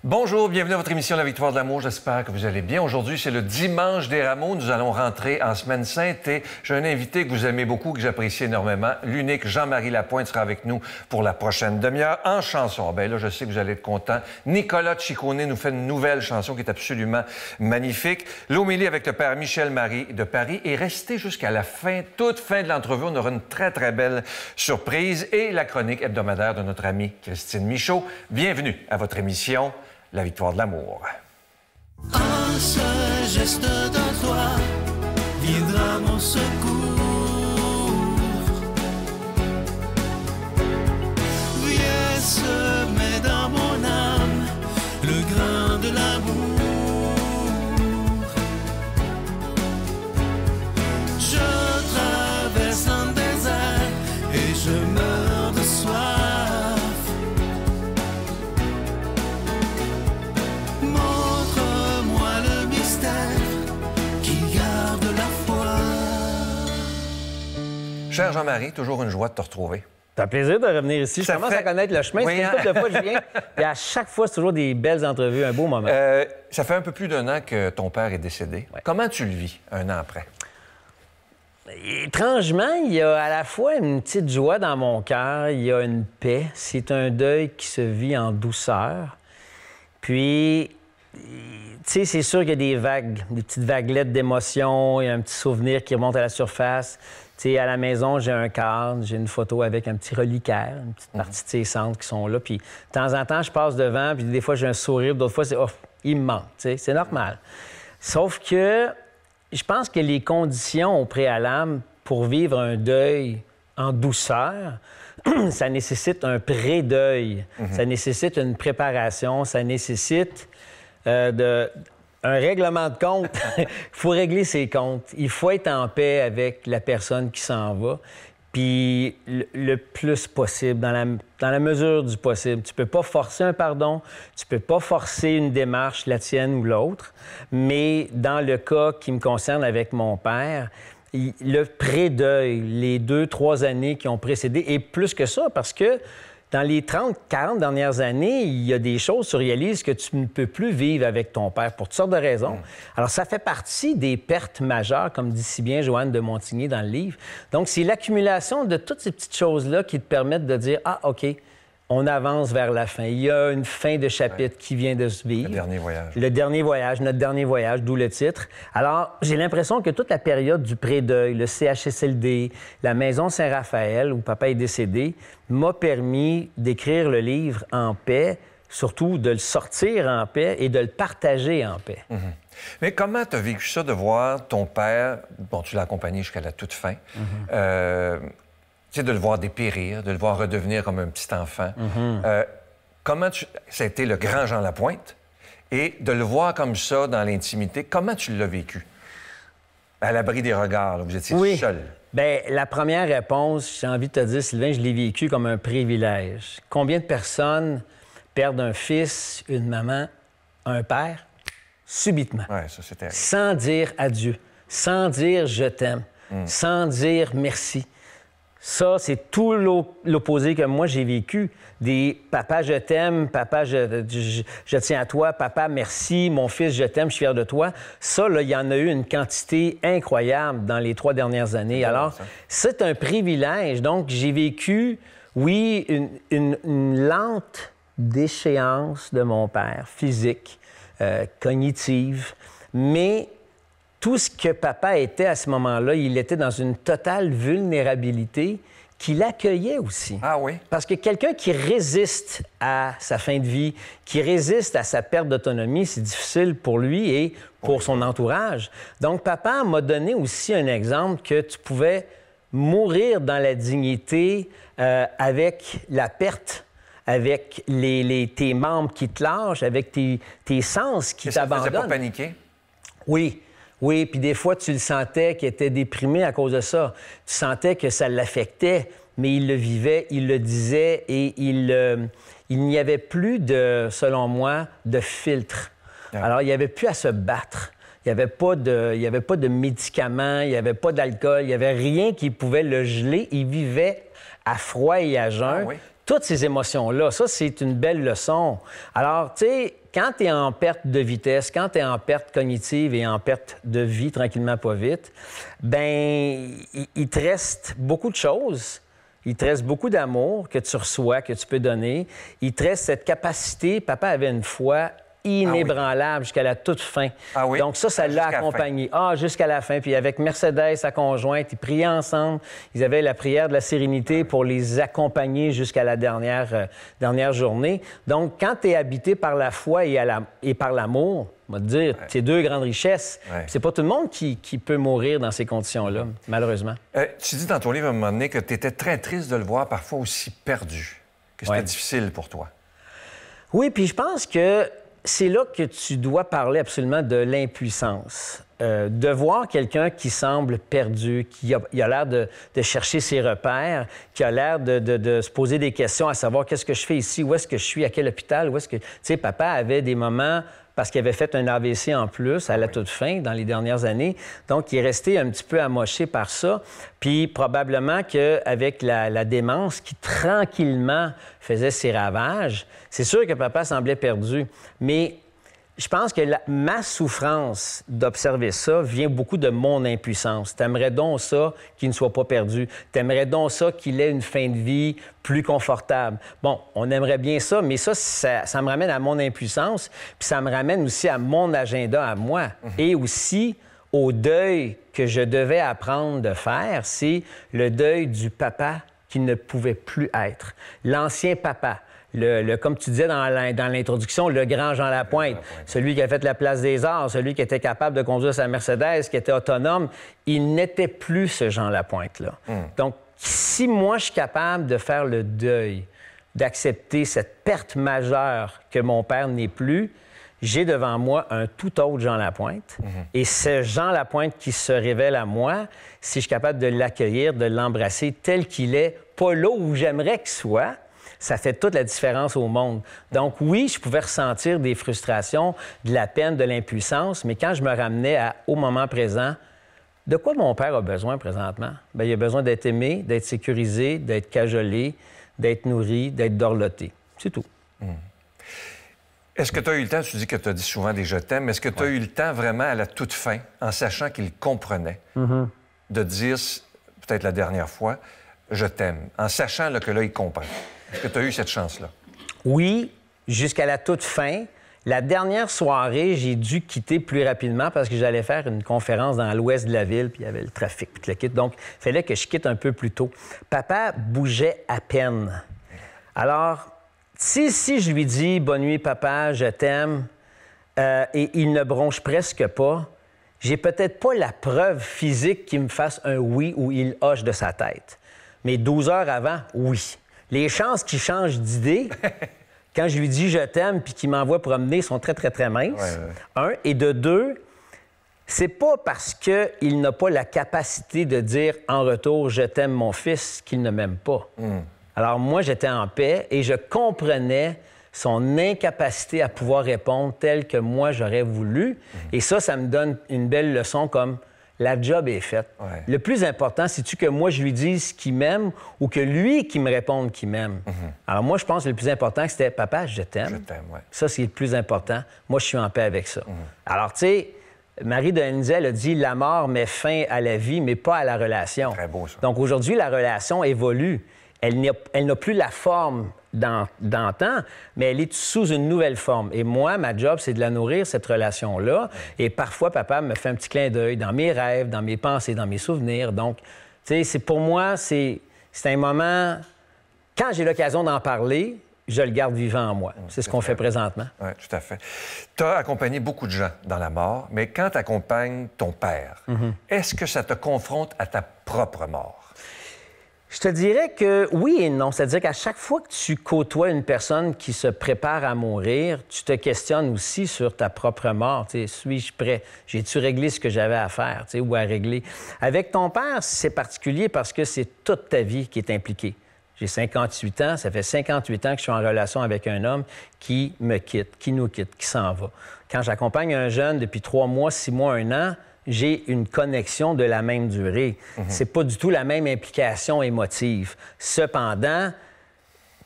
Bonjour, bienvenue à votre émission La Victoire de l'amour. J'espère que vous allez bien. Aujourd'hui, c'est le dimanche des Rameaux. Nous allons rentrer en semaine sainte et j'ai un invité que vous aimez beaucoup, que j'apprécie énormément. L'unique Jean-Marie Lapointe sera avec nous pour la prochaine demi-heure en chanson. Ben là, je sais que vous allez être content. Nicolas Ciccone nous fait une nouvelle chanson qui est absolument magnifique. L'homélie avec le père Michel Marie de Paris. Et restez jusqu'à la fin, toute fin de l'entrevue. On aura une très, très belle surprise et la chronique hebdomadaire de notre amie Christine Michaud. Bienvenue à votre émission La Victoire de l'amour. Un seul geste de toi viendra mon secours. Viens semer dans mon âme le grain de l'amour. Je traverse un désert et je meurs de soif. Cher Jean-Marie, toujours une joie de te retrouver. C'est un plaisir de revenir ici. Je commence à connaître le chemin. Oui, C'est une couple de fois que je viens. Et à chaque fois, c'est toujours des belles entrevues, un beau moment. Ça fait un peu plus d'un an que ton père est décédé. Ouais. Comment tu le vis un an après? Étrangement, il y a à la fois une petite joie dans mon cœur, il y a une paix. C'est un deuil qui se vit en douceur. Puis, tu sais, c'est sûr qu'il y a des vagues, des petites vaguelettes d'émotions, il y a un petit souvenir qui remonte à la surface. Tu sais, à la maison, j'ai un cadre, j'ai une photo avec un petit reliquaire, une petite partie de ses cendres qui sont là. Puis, de temps en temps, je passe devant, puis des fois, j'ai un sourire, d'autres fois, c'est oh, il me manque. Tu sais, c'est normal. Sauf que je pense que les conditions au préalable pour vivre un deuil en douceur, ça nécessite un pré-deuil, ça nécessite une préparation, ça nécessite un règlement de compte. Il faut régler ses comptes. Il faut être en paix avec la personne qui s'en va. Puis le plus possible, dans la mesure du possible. Tu peux pas forcer un pardon, tu peux pas forcer une démarche, la tienne ou l'autre. Mais dans le cas qui me concerne avec mon père, le pré-deuil, les 2-3 années qui ont précédé, et plus que ça, parce que dans les 30-40 dernières années, il y a des choses que tu réalises que tu ne peux plus vivre avec ton père pour toutes sortes de raisons. Alors, ça fait partie des pertes majeures, comme dit si bien Joanne de Montigny dans le livre. Donc, c'est l'accumulation de toutes ces petites choses-là qui te permettent de dire « Ah, OK, on avance vers la fin. Il y a une fin de chapitre qui vient de se vivre. » Le dernier voyage. Le dernier voyage, notre dernier voyage, d'où le titre. Alors, j'ai l'impression que toute la période du pré-deuil, le CHSLD, la maison Saint-Raphaël, où papa est décédé, m'a permis d'écrire le livre en paix, surtout de le sortir en paix et de le partager en paix. Mais comment tu as vécu ça de voir ton père, bon, tu l'as accompagné jusqu'à la toute fin, tu sais, de le voir dépérir, de le voir redevenir comme un petit enfant. Ça a été le grand Jean Lapointe, et de le voir comme ça dans l'intimité, comment tu l'as vécu? À l'abri des regards, là, vous étiez seul. Bien, la première réponse, j'ai envie de te dire, Sylvain, je l'ai vécu comme un privilège. Combien de personnes perdent un fils, une maman, un père, subitement? Oui, ça, c'est terrible. Sans dire adieu, sans dire je t'aime, sans dire merci. Ça, c'est tout l'opposé que moi, j'ai vécu. Des « papa, je t'aime »,« papa, je tiens à toi »,« papa, merci »,« mon fils, je t'aime, je suis fier de toi ». Ça, là, il y en a eu une quantité incroyable dans les 3 dernières années. Alors, c'est un privilège. Donc, j'ai vécu, oui, une lente déchéance de mon père, physique, cognitive, mais tout ce que papa était à ce moment-là, il était dans une totale vulnérabilité qu'il accueillait aussi. Ah oui? Parce que quelqu'un qui résiste à sa fin de vie, qui résiste à sa perte d'autonomie, c'est difficile pour lui et pour son entourage. Donc, papa m'a donné aussi un exemple que tu pouvais mourir dans la dignité avec la perte, avec tes membres qui te lâchent, avec tes sens qui t'abandonnent. Ça ne faisait pas paniquer? Oui. Oui, puis des fois, tu le sentais qu'il était déprimé à cause de ça. Tu sentais que ça l'affectait, mais il le vivait, il le disait et il n'y avait plus selon moi, de filtre. Alors, il n'y avait plus à se battre. Il n'y avait pas de médicaments, il n'y avait pas d'alcool, il n'y avait rien qui pouvait le geler. Il vivait à froid et à jeun. Ah oui? toutes ces émotions-là, ça, c'est une belle leçon. Alors, tu sais, quand tu es en perte de vitesse, quand tu es en perte cognitive et en perte de vie, tranquillement, pas vite, ben il te reste beaucoup de choses. Il te reste beaucoup d'amour que tu reçois, que tu peux donner. Il te reste cette capacité. Papa avait une foi inébranlable jusqu'à la toute fin. Ah oui? Donc ça l'a accompagné. Jusqu'à la fin. Puis avec Mercedes, sa conjointe, ils priaient ensemble. Ils avaient la prière de la sérénité pour les accompagner jusqu'à la dernière journée. Donc, quand tu es habité par la foi et par l'amour, on va te dire, c'est deux grandes richesses. C'est pas tout le monde qui peut mourir dans ces conditions-là, malheureusement. Tu dis dans ton livre à un moment donné que tu étais très triste de le voir parfois aussi perdu, que c'était difficile pour toi. Oui, puis je pense que c'est là que tu dois parler absolument de l'impuissance. De voir quelqu'un qui semble perdu, qui a l'air de chercher ses repères, qui a l'air de se poser des questions à savoir qu'est-ce que je fais ici, où est-ce que je suis, à quel hôpital, où est-ce que... Tu sais, papa avait des moments, parce qu'il avait fait un AVC en plus à la toute fin, dans les dernières années, donc il est resté un petit peu amoché par ça. Puis probablement qu'avec la démence qui tranquillement faisait ses ravages, c'est sûr que papa semblait perdu, mais... Je pense que ma souffrance d'observer ça vient beaucoup de mon impuissance. T'aimerais donc ça qu'il ne soit pas perdu. T'aimerais donc ça qu'il ait une fin de vie plus confortable. Bon, on aimerait bien ça, mais ça me ramène à mon impuissance, puis ça me ramène aussi à mon agenda à moi. Et aussi au deuil que je devais apprendre de faire, c'est le deuil du papa qui ne pouvait plus être. L'ancien papa. Comme tu disais dans l'introduction, le grand Jean Lapointe, celui qui a fait la Place des Arts, celui qui était capable de conduire sa Mercedes, qui était autonome, il n'était plus ce Jean Lapointe-là. Donc, si moi, je suis capable de faire le deuil, d'accepter cette perte majeure que mon père n'est plus, j'ai devant moi un tout autre Jean Lapointe. Et ce Jean Lapointe qui se révèle à moi, si je suis capable de l'accueillir, de l'embrasser tel qu'il est, pas là où j'aimerais qu'il soit, ça fait toute la différence au monde. Donc oui, je pouvais ressentir des frustrations, de la peine, de l'impuissance, mais quand je me ramenais au moment présent, de quoi mon père a besoin présentement? Bien, il a besoin d'être aimé, d'être sécurisé, d'être cajolé, d'être nourri, d'être dorloté. C'est tout. Est-ce que tu as eu le temps, tu dis que tu as dit souvent des « je t'aime », mais est-ce que tu as eu le temps vraiment à la toute fin, en sachant qu'il comprenait, de dire, peut-être la dernière fois, « je t'aime », en sachant là, que là, il comprend? Est-ce que tu as eu cette chance-là? Oui, jusqu'à la toute fin. La dernière soirée, j'ai dû quitter plus rapidement parce que j'allais faire une conférence dans l'ouest de la ville, puis il y avait le trafic, puis le kit. Donc, il fallait que je quitte un peu plus tôt. Papa bougeait à peine. Alors, si je lui dis « Bonne nuit, papa, je t'aime », et il ne bronche presque pas, j'ai peut-être pas la preuve physique qui me fasse un oui ou il hoche de sa tête. Mais 12 heures avant, oui. Les chances qu'il change d'idée, quand je lui dis « je t'aime » puis qu'il m'envoie promener, sont très, très, très minces. Un. Et de deux, c'est pas parce qu'il n'a pas la capacité de dire en retour « je t'aime, mon fils » qu'il ne m'aime pas. Alors moi, j'étais en paix et je comprenais son incapacité à pouvoir répondre tel que moi, j'aurais voulu. Et ça me donne une belle leçon comme... La job est faite. Le plus important, c'est-tu que moi, je lui dise qu'il m'aime ou que lui qui me réponde qu'il m'aime? Alors moi, je pense que le plus important, c'était « Papa, je t'aime. » Je t'aime, oui. Ça, c'est le plus important. Moi, je suis en paix avec ça. Alors, tu sais, Marie de Henzel a dit « La mort met fin à la vie, mais pas à la relation. » Très beau, ça. Donc aujourd'hui, la relation évolue. Elle n'a plus la forme d'antan, mais elle est sous une nouvelle forme. Et moi, ma job, c'est de la nourrir, cette relation-là. Et parfois, papa me fait un petit clin d'œil dans mes rêves, dans mes pensées, dans mes souvenirs. Donc, tu sais, pour moi, c'est un moment... Quand j'ai l'occasion d'en parler, je le garde vivant en moi. C'est ce qu'on fait présentement. Oui, tout à fait. Tu as accompagné beaucoup de gens dans la mort, mais quand tu accompagnes ton père, est-ce que ça te confronte à ta propre mort? Je te dirais que oui et non. C'est-à-dire qu'à chaque fois que tu côtoies une personne qui se prépare à mourir, tu te questionnes aussi sur ta propre mort. Suis-je prêt? J'ai-tu réglé ce que j'avais à faire ou à régler? Avec ton père, c'est particulier parce que c'est toute ta vie qui est impliquée. J'ai 58 ans. Ça fait 58 ans que je suis en relation avec un homme qui me quitte, qui nous quitte, qui s'en va. Quand j'accompagne un jeune depuis 3 mois, 6 mois, 1 an, j'ai une connexion de la même durée. C'est pas du tout la même implication émotive. Cependant,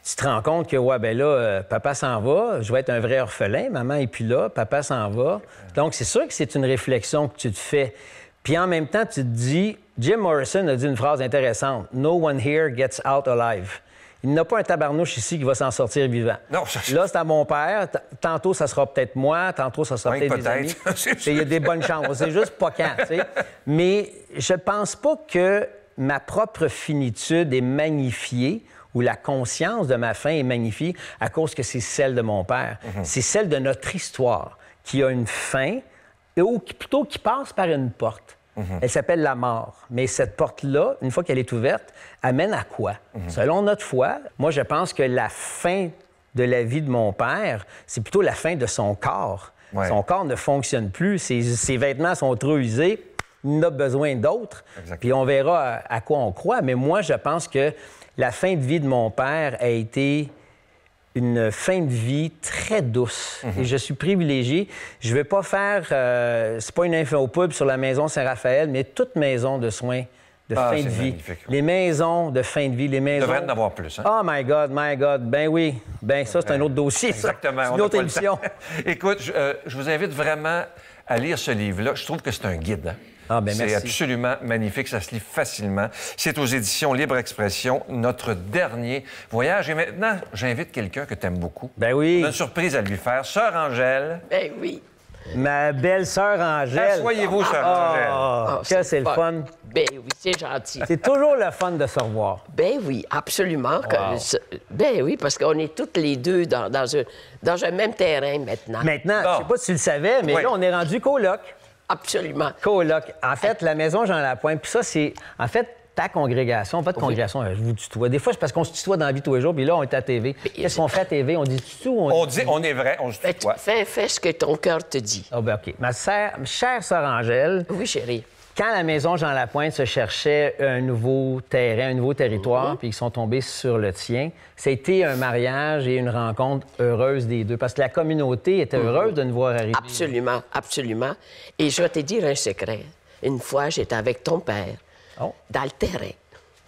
tu te rends compte que, ouais, ben là, papa s'en va, je vais être un vrai orphelin, maman est plus là, papa s'en va. Donc, c'est sûr que c'est une réflexion que tu te fais. Puis en même temps, tu te dis, Jim Morrison a dit une phrase intéressante, « No one here gets out alive ». Il n'y a pas un tabarnouche ici qui va s'en sortir vivant. Non, Là, c'est à mon père. Tantôt, ça sera peut-être moi. Tantôt, ça sera peut-être des amis. Il y a des bonnes chances. C'est juste pas quand, tu sais. Mais je pense pas que ma propre finitude est magnifiée ou la conscience de ma fin est magnifiée à cause que c'est celle de mon père. C'est celle de notre histoire qui a une fin ou plutôt qui passe par une porte. Elle s'appelle la mort. Mais cette porte-là, une fois qu'elle est ouverte, amène à quoi? Selon notre foi, moi, je pense que la fin de la vie de mon père, c'est plutôt la fin de son corps. Ouais. Son corps ne fonctionne plus. Ses vêtements sont trop usés. Il en a besoin d'autres. Puis on verra à quoi on croit. Mais moi, je pense que la fin de vie de mon père a été une fin de vie très douce. Et je suis privilégié. Je ne vais pas faire... c'est pas une infopub sur la maison Saint-Raphaël, mais toute maison de soins de fin de vie. Magnifique. Les maisons de fin de vie, les maisons... Il devrait en avoir plus, hein? Oh my God, my God. Ben oui. Ben ça, c'est un autre dossier, ça. Exactement. C'est on une a autre pas le temps. émission. Écoute, je vous invite vraiment à lire ce livre-là. Je trouve que c'est un guide, hein? Ah, ben c'est merci. absolument magnifique, ça se lit facilement. C'est aux éditions Libre Expression, notre dernier voyage. Et maintenant, j'invite quelqu'un que tu aimes beaucoup. Ben oui. On a une surprise à lui faire. Sœur Angèle. Ben oui. Ma belle sœur Angèle. Asseyez-vous, Sœur Angèle. Oh, que c'est le fun. Ben oui, c'est gentil. C'est toujours le fun de se revoir. Ben oui, absolument. Ben oui, parce qu'on est toutes les deux dans un même terrain maintenant. Maintenant, Bon. je sais pas si tu le savais, mais Oui. là, on est rendu coloc. Absolument. Coloc. En fait, la maison Jean-Lapointe, puis ça, c'est... En fait, ta congrégation, pas de congrégation, je vous tutoie. Des fois, c'est parce qu'on se tutoie dans la vie tous les jours, puis là, on est à TV. Qu'est-ce qu'on fait à TV? On dit tuto ou On dit, on est vrai, on se Ben, tutoie. fais ce que ton cœur te dit. Ah ben OK. Ma chère sœur Angèle, Oui, chérie. quand la maison Jean-Lapointe se cherchait un nouveau terrain, un nouveau territoire, puis ils sont tombés sur le tien, ça a été un mariage et une rencontre heureuse des deux, parce que la communauté était heureuse de nous voir arriver. Absolument, absolument. Et je vais te dire un secret. Une fois, j'étais avec ton père Oh. dans le terrain.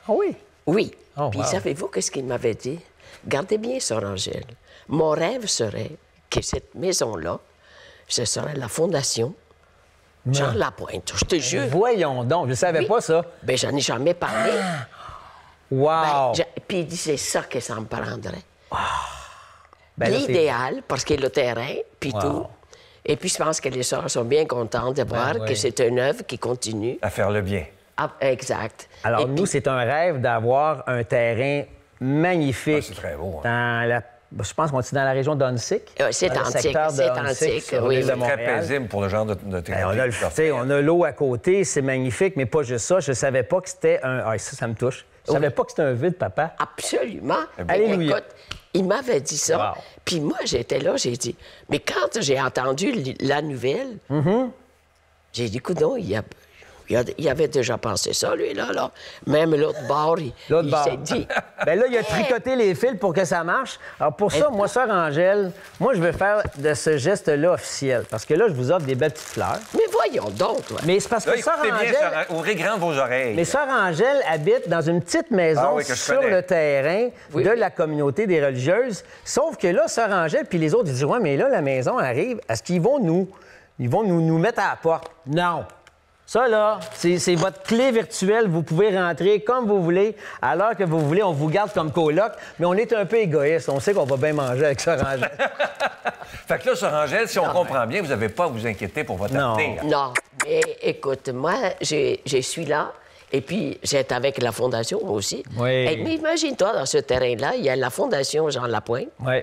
Ah oui? Oui. Oh, Puis wow. savez-vous qu'est-ce qu'il m'avait dit? Gardez bien, Sœur Angèle. Mon rêve serait que cette maison-là, ce serait la fondation Jean Lapointe. Je te jure. Voyons donc, je ne savais pas ça. Ben, j'en ai jamais parlé. Wow! Puis il dit, c'est ça que ça me prendrait. Ben là, c'est- L'idéal, parce qu'il y a le terrain, puis Wow. tout. Et puis, je pense que les sœurs sont bien contentes de voir oui. que c'est une œuvre qui continue. À faire le bien. Ah, exact. Alors, Et nous, puis- c'est un rêve d'avoir un terrain magnifique. Ah, c'est très beau, Dans la... Je pense qu'on est dans la région d'Annecy. c'est Dans le antique, secteur de c'est Annecy, antique, sur oui, l'île de oui. Très Montréal. paisible pour le genre de Ben, terrain. on a le, tu sais, on a l'eau à côté, c'est magnifique, mais pas juste ça. Je savais pas que c'était un... Ah, ça me touche. Je savais pas que c'était un vide, papa. Absolument. Alléluia. Écoute, il m'avait dit ça. Wow. Puis moi, j'étais là, j'ai dit... Mais quand j'ai entendu la nouvelle, j'ai dit, coudonc, il avait déjà pensé ça, lui, là. Même l'autre bord, il s'est dit... Ben là, il a tricoté les fils pour que ça marche. Alors pour ça, moi, sœur Angèle, moi, je veux faire de ce geste-là officiel. Parce que là, je vous offre des belles petites fleurs. Mais voyons donc, toi. Mais c'est parce Là, que sœur écoutez bien, Angèle... Sœur Angèle, ouvrez grand vos oreilles. Mais sœur Angèle habite dans une petite maison Ah oui, que je sur connais. le terrain Oui. de la communauté des religieuses. Sauf que là, sœur Angèle puis les autres, ils disent « Ouais, mais là, la maison arrive. Est-ce qu'ils vont nous mettre à la porte? » Non. Ça, là, c'est votre clé virtuelle. Vous pouvez rentrer comme vous voulez, à l'heure que vous voulez. On vous garde comme coloc, mais on est un peu égoïste. On sait qu'on va bien manger avec sœur Angèle. Fait que là, Sœur Angèle, si on comprend bien, vous n'avez pas à vous inquiéter pour votre Non. avenir. Non, mais écoute, moi, je suis là. Et puis, j'étais avec la Fondation aussi. Oui. Mais imagine-toi, dans ce terrain-là, il y a la Fondation Jean Lapointe Oui.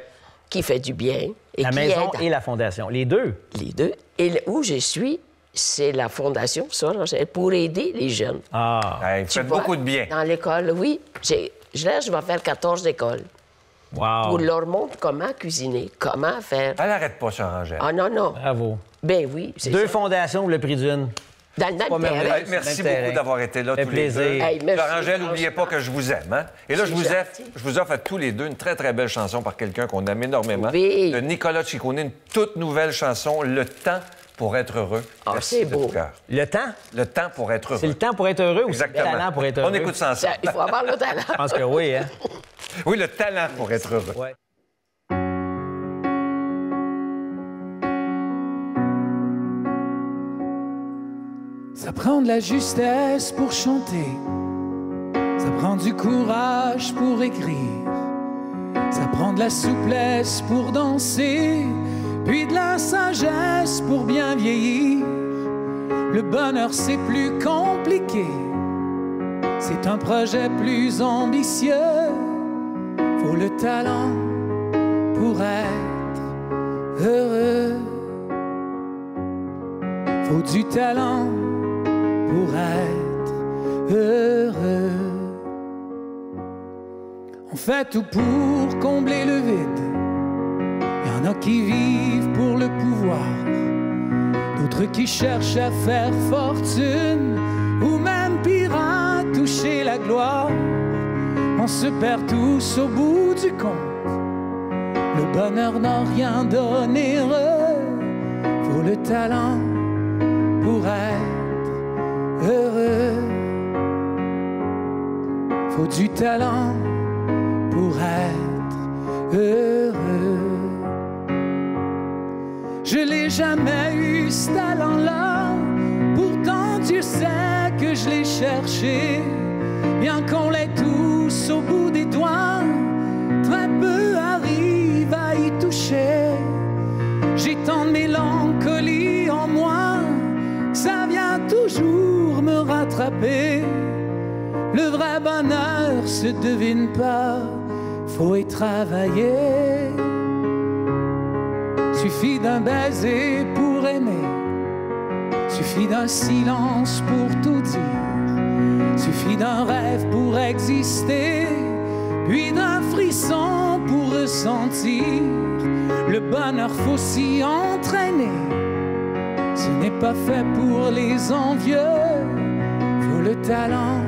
qui fait du bien. Et La qui maison aide et la fondation. Les deux. les deux. Et où je suis, c'est la Fondation Sœur Angèle pour aider les jeunes. Ah, Hey, vous Tu faites vois, beaucoup de bien. Dans l'école, oui. Je vais faire 14 écoles wow. pour leur montrer comment cuisiner, comment faire. Elle n'arrête pas, Sœur Angèle. Ah non, non. Bravo. Ben oui, c'est Deux ça. fondations pour le prix d'une. Dans le même pas merveilleux. terrain. Hey, merci Même beaucoup terrain. d'avoir été là Fait tous les deux. plaisir. Hey, merci, Sœur Angèle, n'oubliez pas franchement. que je vous aime. Hein? Et là, C'est gentil. je vous offre à tous les deux une très, très belle chanson par quelqu'un qu'on aime énormément. Oui. De Nicolas Ciccone, une toute nouvelle chanson, Le temps pour être heureux. Ah, Merci c'est de beau. tout cœur. Le temps? Le temps pour être heureux. C'est le temps pour être heureux ou c'est le Exactement. talent pour être heureux? On écoute ça ensemble. Il faut avoir le talent. Je pense que oui, hein? Oui, le talent pour être heureux. Ouais. Ça prend de la justesse pour chanter, ça prend du courage pour écrire, ça prend de la souplesse pour danser, puis de la sagesse pour bien vieillir. Le bonheur c'est plus compliqué, c'est un projet plus ambitieux. Faut le talent pour être heureux. Faut du talent pour être heureux. On fait tout pour combler le vide. Il y en a qui vivent pour le pouvoir, d'autres qui cherchent à faire fortune, ou même pire à toucher la gloire. On se perd tous au bout du compte. Le bonheur n'a rien donné heureux. Faut le talent pour être heureux. Faut du talent pour être heureux. Je l'ai jamais eu ce talent-là, pourtant Dieu sait que je l'ai cherché. Bien qu'on l'ait tous au bout des doigts, très peu arrivent à y toucher. J'ai tant de mélancolie en moi, ça vient toujours me rattraper. Le vrai bonheur se devine pas, faut y travailler. Suffit d'un baiser pour aimer, suffit d'un silence pour tout dire, suffit d'un rêve pour exister, puis d'un frisson pour ressentir. Le bonheur faut s'y entraîner, ce n'est pas fait pour les envieux. Faut le talent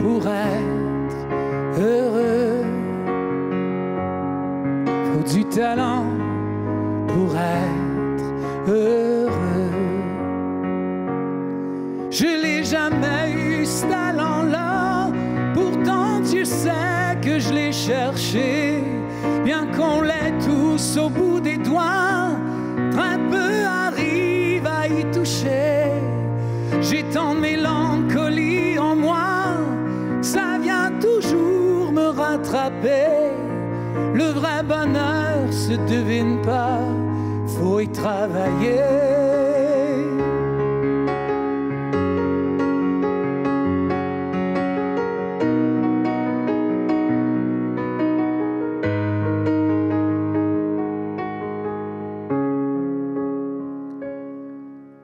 pour être heureux. Faut du talent pour être heureux. Je l'ai jamais eu ce talent-là, pourtant Dieu sait que je l'ai cherché. Bien qu'on l'ait tous au bout des doigts, très peu arrivent à y toucher. J'ai tant de mélancolie en moi, ça vient toujours me rattraper. Le vrai bonheur se devine pas, faut y travailler.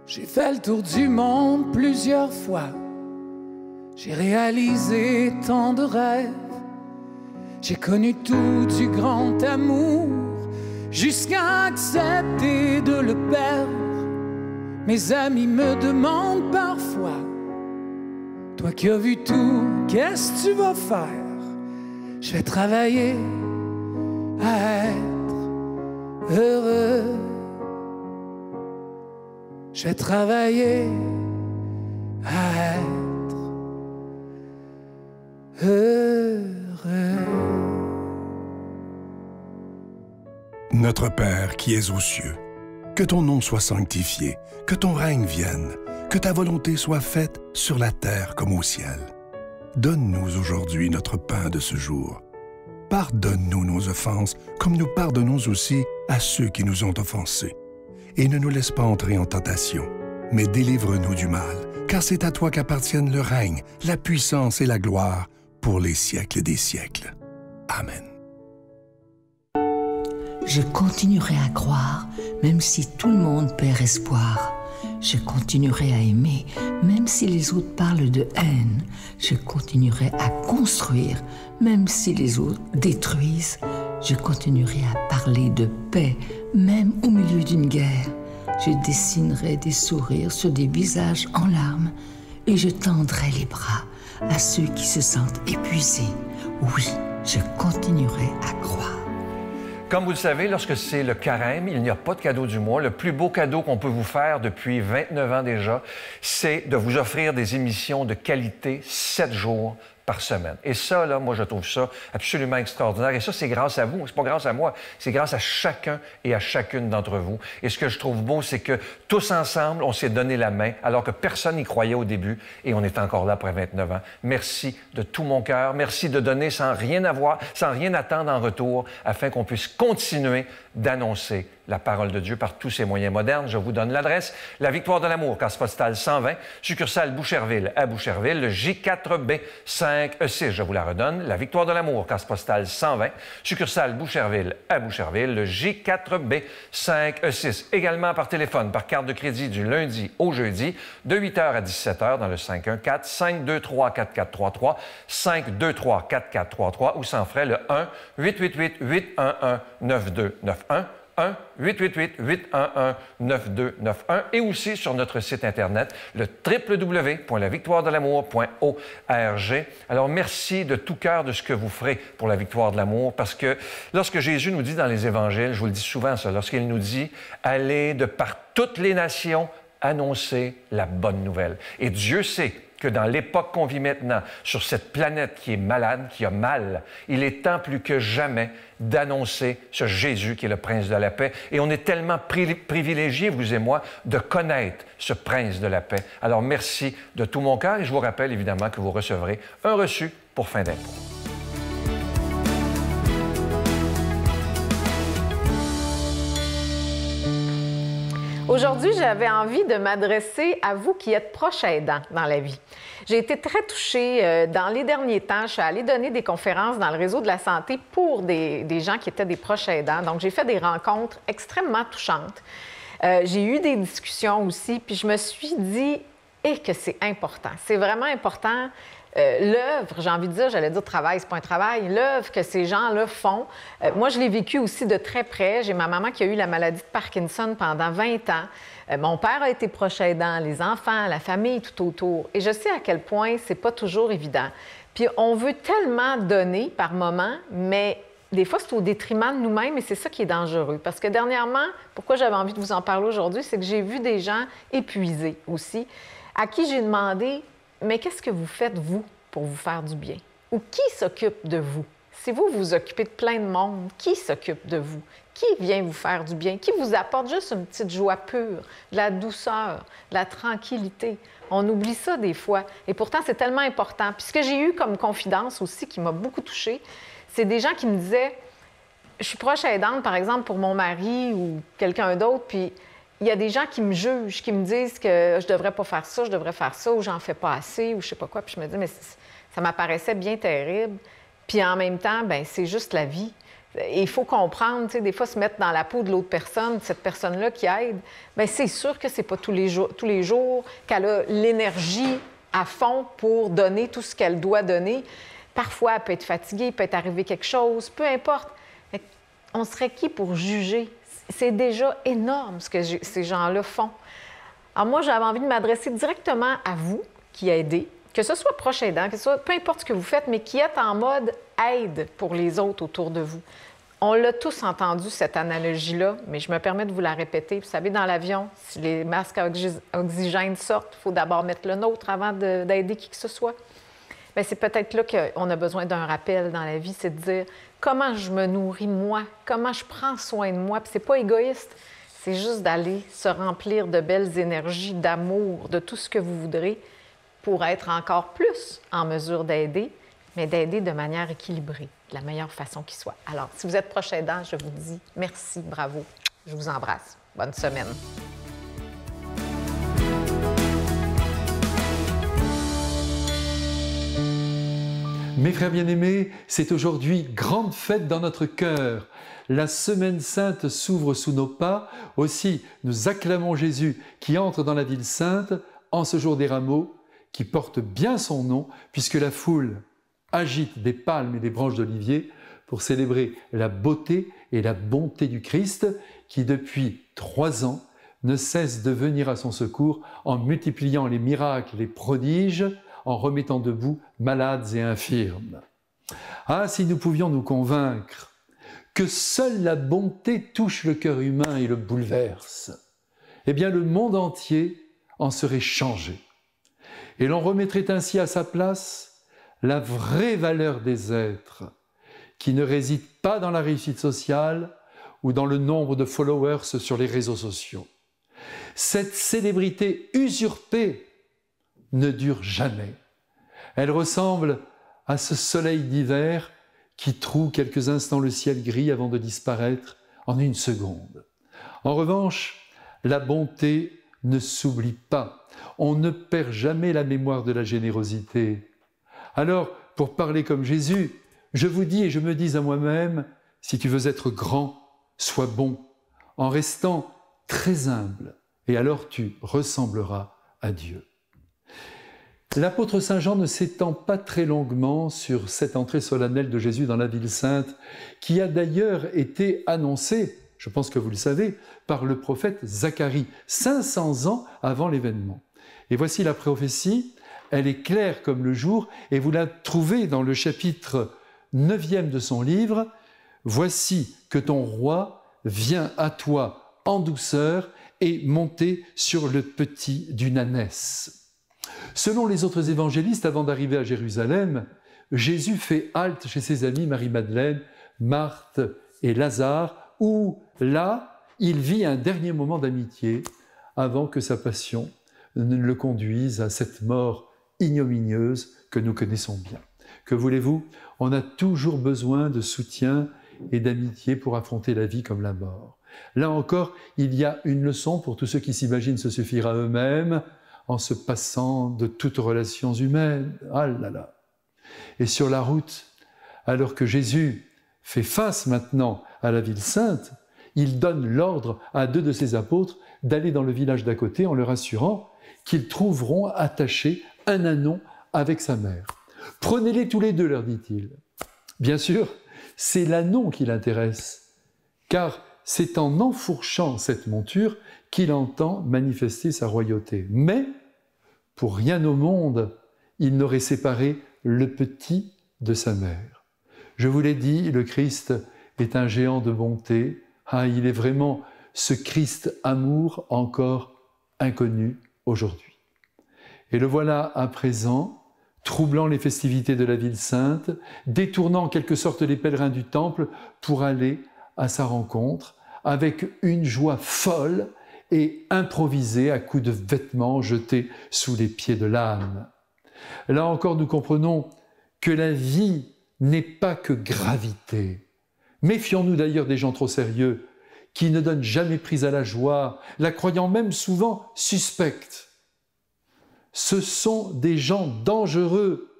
J'ai fait le tour du monde plusieurs fois, j'ai réalisé tant de rêves, j'ai connu tout du grand amour, jusqu'à accepter de le perdre. Mes amis me demandent parfois, toi qui as vu tout, qu'est-ce que tu vas faire? Je vais travailler à être heureux. Je vais travailler à être heureux. Notre Père qui es aux cieux, que ton nom soit sanctifié, que ton règne vienne, que ta volonté soit faite sur la terre comme au ciel. Donne-nous aujourd'hui notre pain de ce jour. Pardonne-nous nos offenses, comme nous pardonnons aussi à ceux qui nous ont offensés. Et ne nous laisse pas entrer en tentation, mais délivre-nous du mal, car c'est à toi qu'appartiennent le règne, la puissance et la gloire pour les siècles des siècles. Amen. Je continuerai à croire, même si tout le monde perd espoir. Je continuerai à aimer, même si les autres parlent de haine. Je continuerai à construire, même si les autres détruisent. Je continuerai à parler de paix, même au milieu d'une guerre. Je dessinerai des sourires sur des visages en larmes et je tendrai les bras à ceux qui se sentent épuisés. Oui, je continuerai à croire. Comme vous le savez, lorsque c'est le carême, il n'y a pas de cadeau du mois. Le plus beau cadeau qu'on peut vous faire depuis 29 ans déjà, c'est de vous offrir des émissions de qualité 7 jours par semaine. Et ça, là, moi, je trouve ça absolument extraordinaire. Et ça, c'est grâce à vous. C'est pas grâce à moi. C'est grâce à chacun et à chacune d'entre vous. Et ce que je trouve beau, c'est que tous ensemble, on s'est donné la main, alors que personne n'y croyait au début, et on est encore là après 29 ans. Merci de tout mon cœur. Merci de donner sans rien avoir, sans rien attendre en retour, afin qu'on puisse continuer d'annoncer la parole de Dieu par tous ces moyens modernes. Je vous donne l'adresse. La Victoire de l'amour, case postale 120, succursale Boucherville à Boucherville, le J4B 5E6. Je vous la redonne. La Victoire de l'amour, case postale 120, succursale Boucherville à Boucherville, le J4B 5E6. Également par téléphone, par carte de crédit du lundi au jeudi, de 8h à 17h dans le 514-523-4433, 523-4433 ou sans frais le 1-888-811-9291. 1-888-811-9291 et aussi sur notre site Internet, le www.lavictoiredelamour.org. Alors, merci de tout cœur de ce que vous ferez pour la victoire de l'amour, parce que lorsque Jésus nous dit dans les évangiles, je vous le dis souvent ça, lorsqu'il nous dit « Allez de par toutes les nations annoncer la bonne nouvelle ». Et Dieu sait que dans l'époque qu'on vit maintenant, sur cette planète qui est malade, qui a mal, il est temps plus que jamais d'annoncer ce Jésus qui est le Prince de la paix. Et on est tellement privilégiés, vous et moi, de connaître ce Prince de la paix. Alors merci de tout mon cœur et je vous rappelle évidemment que vous recevrez un reçu pour fin d'impôt. Aujourd'hui, j'avais envie de m'adresser à vous qui êtes proches aidants dans la vie. J'ai été très touchée dans les derniers temps. Je suis allée donner des conférences dans le réseau de la santé pour des gens qui étaient des proches aidants. Donc, j'ai fait des rencontres extrêmement touchantes. J'ai eu des discussions aussi, puis je me suis dit que c'est important. C'est vraiment important. L'œuvre, j'ai envie de dire, j'allais dire travail, c'est pas un travail, l'œuvre que ces gens-là font, moi, je l'ai vécu aussi de très près. J'ai ma maman qui a eu la maladie de Parkinson pendant 20 ans. Mon père a été proche aidant, les enfants, la famille tout autour. Et je sais à quel point c'est pas toujours évident. Puis on veut tellement donner par moment, mais des fois, c'est au détriment de nous-mêmes et c'est ça qui est dangereux. Parce que dernièrement, pourquoi j'avais envie de vous en parler aujourd'hui, c'est que j'ai vu des gens épuisés aussi, à qui j'ai demandé « Mais qu'est-ce que vous faites, vous, pour vous faire du bien? » Ou qui s'occupe de vous? Si vous vous occupez de plein de monde, qui s'occupe de vous? Qui vient vous faire du bien? Qui vous apporte juste une petite joie pure, de la douceur, de la tranquillité? On oublie ça des fois. Et pourtant, c'est tellement important. Puis ce que j'ai eu comme confidence aussi, qui m'a beaucoup touchée, c'est des gens qui me disaient « Je suis proche aidante, par exemple, pour mon mari ou quelqu'un d'autre, puis il y a des gens qui me jugent, qui me disent que je devrais pas faire ça, je devrais faire ça, ou j'en fais pas assez, ou je sais pas quoi. » Puis je me dis « Mais ça m'apparaissait bien terrible. » Puis en même temps, bien, c'est juste la vie. Et il faut comprendre, tu sais, des fois, se mettre dans la peau de l'autre personne, cette personne-là qui aide, bien, c'est sûr que c'est pas tous les jours qu'elle a l'énergie à fond pour donner tout ce qu'elle doit donner. Parfois, elle peut être fatiguée, il peut être arrivé quelque chose, peu importe. Mais on serait qui pour juger? C'est déjà énorme ce que ces gens-là font. Alors moi, j'avais envie de m'adresser directement à vous qui aidez, que ce soit proche aidant, que ce soit peu importe ce que vous faites, mais qui êtes en mode aide pour les autres autour de vous. On l'a tous entendu, cette analogie-là, mais je me permets de vous la répéter. Vous savez, dans l'avion, si les masques à oxygène sortent, il faut d'abord mettre le nôtre avant d'aider qui que ce soit. Bien, c'est peut-être là qu'on a besoin d'un rappel dans la vie, c'est de dire comment je me nourris moi, comment je prends soin de moi. Puis c'est pas égoïste, c'est juste d'aller se remplir de belles énergies, d'amour, de tout ce que vous voudrez pour être encore plus en mesure d'aider, mais d'aider de manière équilibrée, de la meilleure façon qui soit. Alors, si vous êtes proche aidant, je vous dis merci, bravo, je vous embrasse. Bonne semaine. Mes frères bien-aimés, c'est aujourd'hui grande fête dans notre cœur. La Semaine Sainte s'ouvre sous nos pas. Aussi, nous acclamons Jésus qui entre dans la ville sainte en ce jour des rameaux, qui porte bien son nom, puisque la foule agite des palmes et des branches d'olivier pour célébrer la beauté et la bonté du Christ, qui depuis 3 ans ne cesse de venir à son secours en multipliant les miracles, les prodiges, en remettant debout malades et infirmes. Ah, si nous pouvions nous convaincre que seule la bonté touche le cœur humain et le bouleverse, eh bien le monde entier en serait changé. Et l'on remettrait ainsi à sa place la vraie valeur des êtres, qui ne réside pas dans la réussite sociale ou dans le nombre de followers sur les réseaux sociaux. Cette célébrité usurpée ne dure jamais. Elle ressemble à ce soleil d'hiver qui troue quelques instants le ciel gris avant de disparaître en une seconde. En revanche, la bonté ne s'oublie pas. On ne perd jamais la mémoire de la générosité. Alors, pour parler comme Jésus, je vous dis et je me dis à moi-même, si tu veux être grand, sois bon, en restant très humble, et alors tu ressembleras à Dieu. L'apôtre Saint Jean ne s'étend pas très longuement sur cette entrée solennelle de Jésus dans la ville sainte, qui a d'ailleurs été annoncée, je pense que vous le savez, par le prophète Zacharie, 500 ans avant l'événement. Et voici la prophétie, elle est claire comme le jour, et vous la trouvez dans le chapitre 9e de son livre. « Voici que ton roi vient à toi en douceur et monté sur le petit d'une ânesse. » Selon les autres évangélistes, avant d'arriver à Jérusalem, Jésus fait halte chez ses amis Marie-Madeleine, Marthe et Lazare, où là, il vit un dernier moment d'amitié avant que sa passion ne le conduise à cette mort ignominieuse que nous connaissons bien. Que voulez-vous? On a toujours besoin de soutien et d'amitié pour affronter la vie comme la mort. Là encore, il y a une leçon pour tous ceux qui s'imaginent se suffire à eux-mêmes en se passant de toutes relations humaines. Ah là là! Et sur la route, alors que Jésus fait face maintenant à la ville sainte, il donne l'ordre à 2 de ses apôtres d'aller dans le village d'à côté en leur assurant qu'ils trouveront attaché un ânon avec sa mère. « Prenez-les tous les 2, leur dit-il. » Bien sûr, c'est l'ânon qui l'intéresse, car c'est en enfourchant cette monture qu'il entend manifester sa royauté. Mais, pour rien au monde, il n'aurait séparé le petit de sa mère. Je vous l'ai dit, le Christ est un géant de bonté. Ah, il est vraiment ce Christ amour encore inconnu aujourd'hui. Et le voilà à présent, troublant les festivités de la ville sainte, détournant en quelque sorte les pèlerins du temple pour aller à sa rencontre, avec une joie folle et improvisée à coups de vêtements jetés sous les pieds de l'âne. Là encore, nous comprenons que la vie n'est pas que gravité. Méfions-nous d'ailleurs des gens trop sérieux, qui ne donnent jamais prise à la joie, la croyant même souvent suspecte. Ce sont des gens dangereux,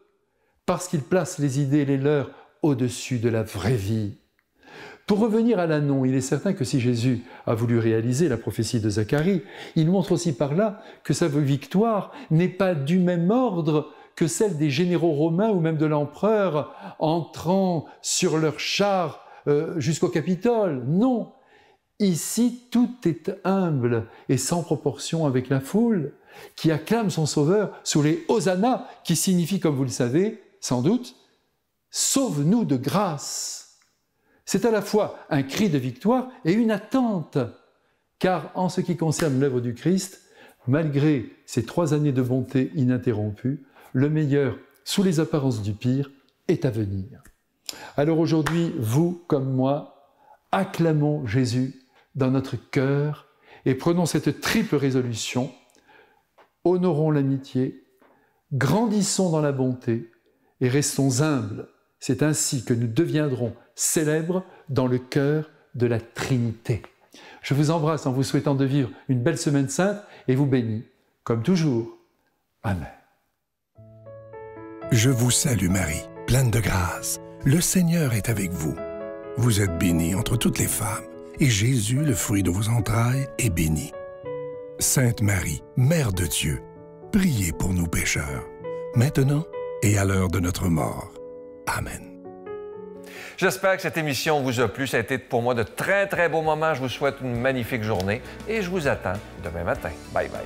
parce qu'ils placent les idées et les leurs au-dessus de la vraie vie. Pour revenir à l'ânon, il est certain que si Jésus a voulu réaliser la prophétie de Zacharie, il montre aussi par là que sa victoire n'est pas du même ordre que celle des généraux romains ou même de l'empereur entrant sur leur char jusqu'au Capitole. Non, ici tout est humble et sans proportion avec la foule qui acclame son Sauveur sous les Hosanna, qui signifie, comme vous le savez, sans doute, « Sauve-nous de grâce ». C'est à la fois un cri de victoire et une attente, car en ce qui concerne l'œuvre du Christ, malgré ces 3 années de bonté ininterrompues, le meilleur, sous les apparences du pire, est à venir. Alors aujourd'hui, vous comme moi, acclamons Jésus dans notre cœur et prenons cette triple résolution. Honorons l'amitié, grandissons dans la bonté et restons humbles. C'est ainsi que nous deviendrons célèbres dans le cœur de la Trinité. Je vous embrasse en vous souhaitant de vivre une belle semaine sainte et vous bénis, comme toujours. Amen. Je vous salue Marie, pleine de grâce. Le Seigneur est avec vous. Vous êtes bénie entre toutes les femmes, et Jésus, le fruit de vos entrailles, est béni. Sainte Marie, Mère de Dieu, priez pour nous pécheurs, maintenant et à l'heure de notre mort. Amen. J'espère que cette émission vous a plu. Ça a été pour moi de très, très beaux moments. Je vous souhaite une magnifique journée et je vous attends demain matin. Bye bye.